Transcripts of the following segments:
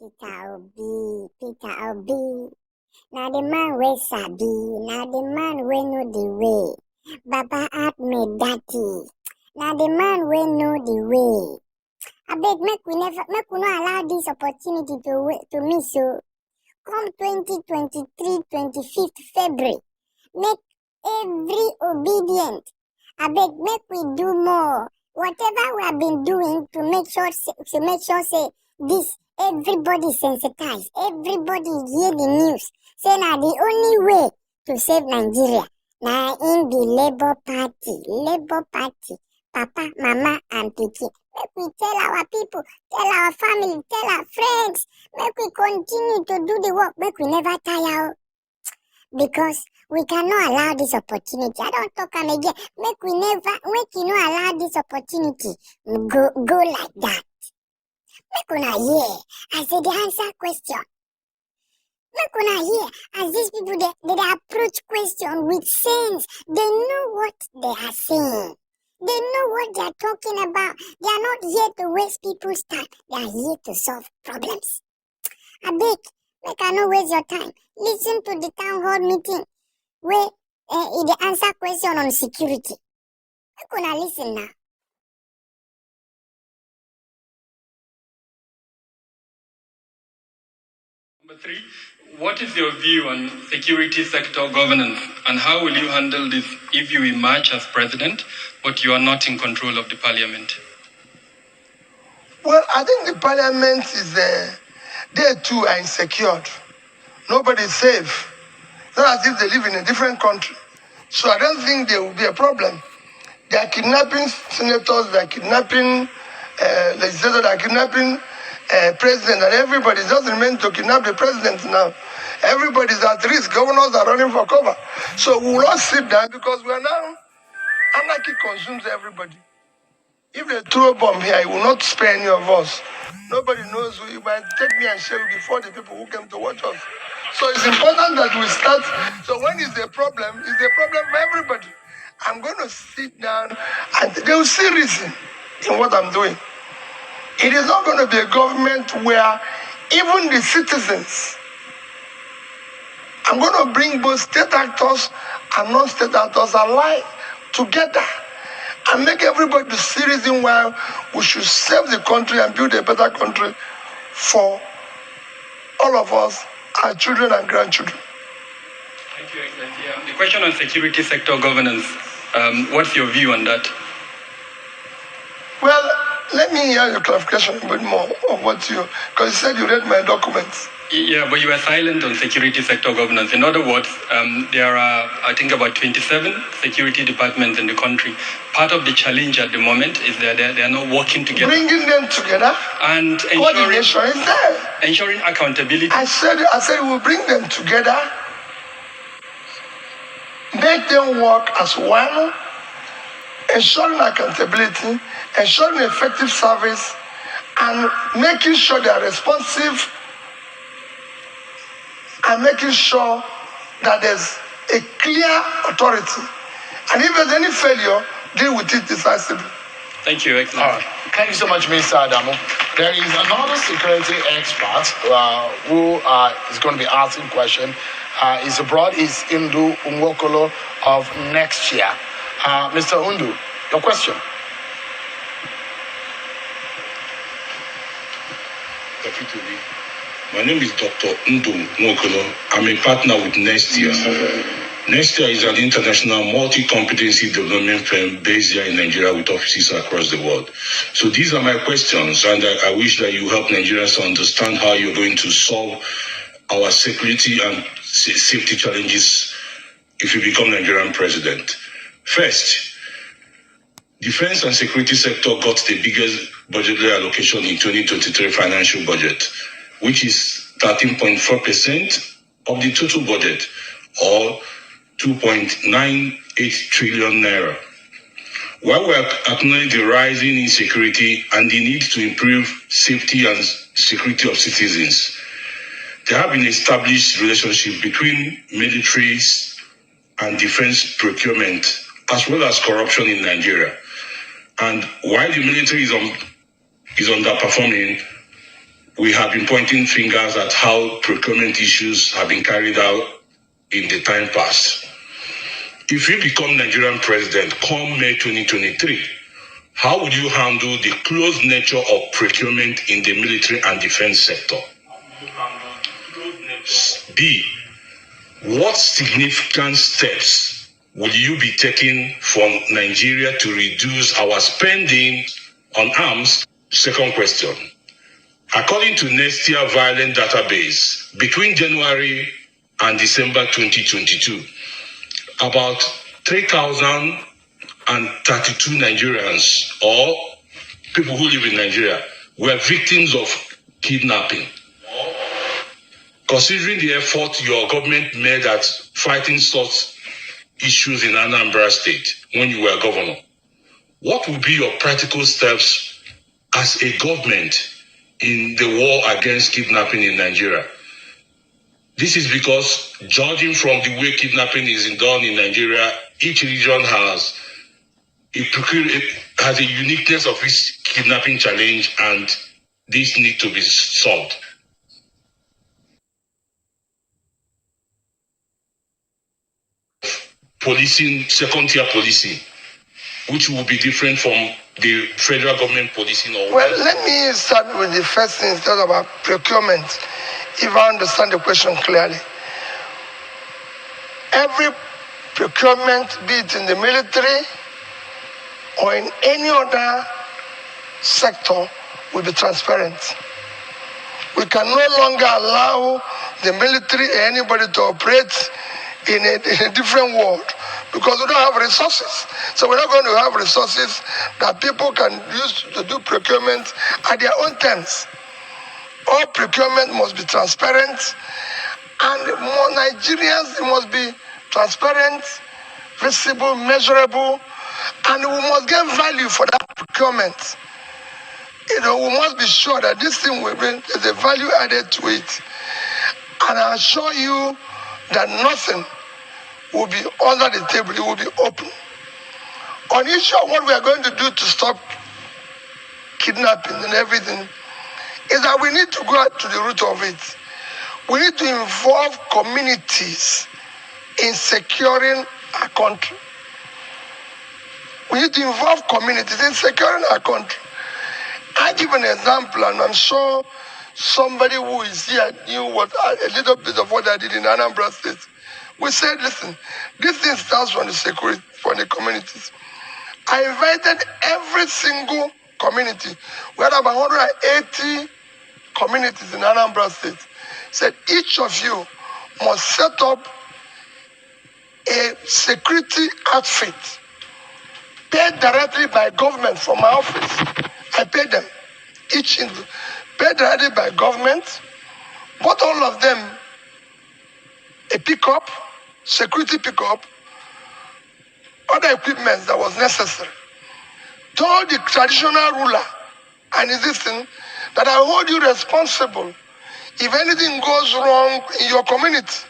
Peter Obi. Now the man we sabi, now the man we know the way. Baba ObiDatti. Now the man we know the way. I beg, make we not allow this opportunity to miss you. Come 2023, 25th February, make every obedient. I beg, make we do more. Whatever we have been doing to make sure say this everybody sensitized, everybody hear the news. Say now the only way to save Nigeria now in the Labour Party, Papa, Mama, and Pikin. Make we tell our people, tell our family, tell our friends. Make we continue to do the work. Make we never tire. Because we cannot allow this opportunity. I don't talk again. Make you not allow this opportunity go like that. Make una hear as they answer question. Make una hear as these people they approach question with sense. They know what they are saying. They know what they are talking about. They are not here to waste people's time. They are here to solve problems. I beg, make I not waste your time. Listen to the town hall meeting where they answer question on security. Make una listen now. Number 3, what is your view on security sector governance and how will you handle this if you emerge as president but you are not in control of the parliament? Well, I think the parliament is they too are insecure. Nobody is safe. It's not as if they live in a different country. So I don't think there will be a problem. They are kidnapping senators, they are kidnapping legislators, they are kidnapping president, and everybody just remains to kidnap the president now. Everybody's at risk. Governors are running for cover. So we will not sit down because we are now, anarchy consumes everybody. If they throw a bomb here, it will not spare any of us. Nobody knows who. You might take me and share before the people who came to watch us. So it's important that we start. So when is the problem? It's the problem for everybody. I'm going to sit down and they will see reason in what I'm doing. It is not going to be a government where even the citizens, I'm going to bring both state actors and non-state actors alike together and make everybody see reason why we should save the country and build a better country for all of us, our children and grandchildren. Thank you, Excellency. The question on security sector governance, what's your view on that? Well, let me hear your clarification a bit more of what you, because you said you read my documents. Yeah, but you were silent on security sector governance. In other words, there are, I think, about 27 security departments in the country. Part of the challenge at the moment is that they are not working together. Bringing them together and ensuring accountability. I said we'll bring them together, make them work as one, ensuring accountability, ensuring effective service, and making sure they are responsive, and making sure that there's a clear authority. And if there's any failure, deal with it decisively. Thank you, Excellency. Thank you so much, Mr. Adamu. There is another security expert who is going to be asking question. Is abroad, is Indu Nwokolo of Next Year. Mr. Undu, your question. My name is Dr. Ndu Nwokolo. I'm a partner with Next Year. Next Year is an international multi-competency development firm based here in Nigeria with offices across the world. So these are my questions, and I wish that you help Nigerians to understand how you're going to solve our security and safety challenges if you become Nigerian president. First, defense and security sector got the biggest budgetary allocation in 2023 financial budget, which is 13.4% of the total budget, or 2.98 trillion naira. While we acknowledge the rising insecurity and the need to improve safety and security of citizens, there have been established relationships between militaries and defense procurement, as well as corruption in Nigeria. And while the military is underperforming, we have been pointing fingers at how procurement issues have been carried out in the time past. If you become Nigerian president come May 2023, how would you handle the close nature of procurement in the military and defense sector? B, what significant steps will you be taking for Nigeria to reduce our spending on arms? Second question. According to next year violent database, between January and December 2022, about 3,032 Nigerians or people who live in Nigeria were victims of kidnapping. Considering the effort your government made at fighting such issues in Anambra State when you were governor, what will be your practical steps as a government in the war against kidnapping in Nigeria? This is because, judging from the way kidnapping is done in Nigeria, each region has a uniqueness of its kidnapping challenge, and this needs to be solved. Policing, second-tier policing, which will be different from the federal government policing. Well, let me start with the first thing instead about procurement, if I understand the question clearly. Every procurement, be it in the military or in any other sector, will be transparent. We can no longer allow the military or anybody to operate in a different world because we don't have resources. So we're not going to have resources that people can use to do procurement at their own terms. All procurement must be transparent, and more Nigerians must be transparent, visible, measurable, and we must get value for that procurement. We must be sure that this thing will bring the value added to it. And I assure you that nothing will be under the table, it will be open. On the issue of what we are going to do to stop kidnapping and everything, is that we need to go out to the root of it. We need to involve communities in securing our country. We need to involve communities in securing our country. I give an example, and I'm sure somebody who is here knew a little bit of what I did in Anambra State. We said, listen, this thing starts from the security, from the communities. I invited every single community. We had about 180 communities in Anambra State. Said each of you must set up a security outfit paid directly by government from my office. I paid them, each paid directly by government, bought all of them a pickup, security pickup, other equipment that was necessary. Told the traditional ruler and his thing that I hold you responsible if anything goes wrong in your community.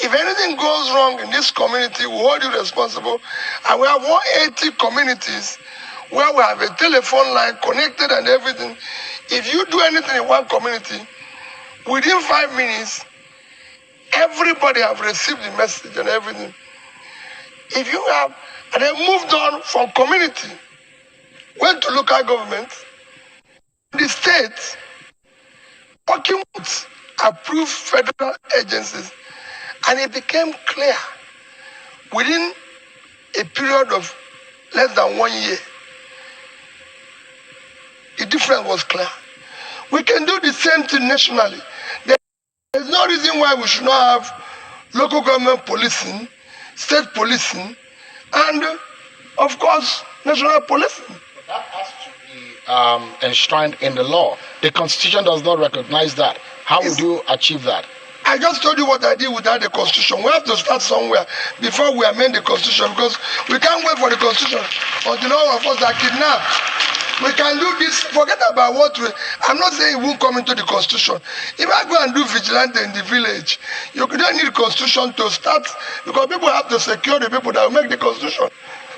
If anything goes wrong in this community, we hold you responsible. And we have 180 communities where we have a telephone line connected and everything. If you do anything in one community, within 5 minutes, everybody have received the message and everything. If you have, and then moved on from community, went to local government, the state, working with approved federal agencies, and it became clear within a period of less than 1 year. The difference was clear. We can do the same thing nationally. There's no reason why we should not have local government policing, state policing, and of course, national policing. That has to be enshrined in the law. The Constitution does not recognize that. How would you achieve that? I just told you what I did without the Constitution. We have to start somewhere before we amend the Constitution, because we can't wait for the Constitution until all of us are kidnapped. We can do this, forget about what we... I'm not saying it won't come into the Constitution. If I go and do vigilante in the village, you don't need the Constitution to start, because people have to secure the people that will make the Constitution.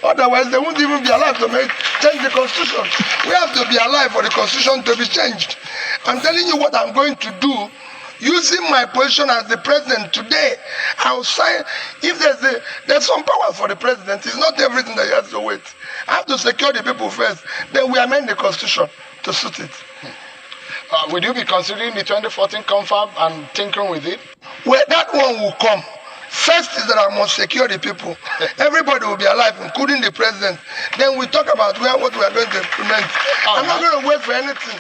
Otherwise, they won't even be alive to change the constitution. We have to be alive for the constitution to be changed. I'm telling you what I'm going to do. Using my position as the president today, I'll sign. If there's some power for the president, it's not everything that he has to wait. I have to secure the people first. Then we amend the constitution to suit it. Will you be considering the 2014 confab and tinkering with it? Well, that one will come. First is that I must secure the people. Everybody will be alive, including the president. Then we talk about what we are going to implement. I'm not going to wait for anything.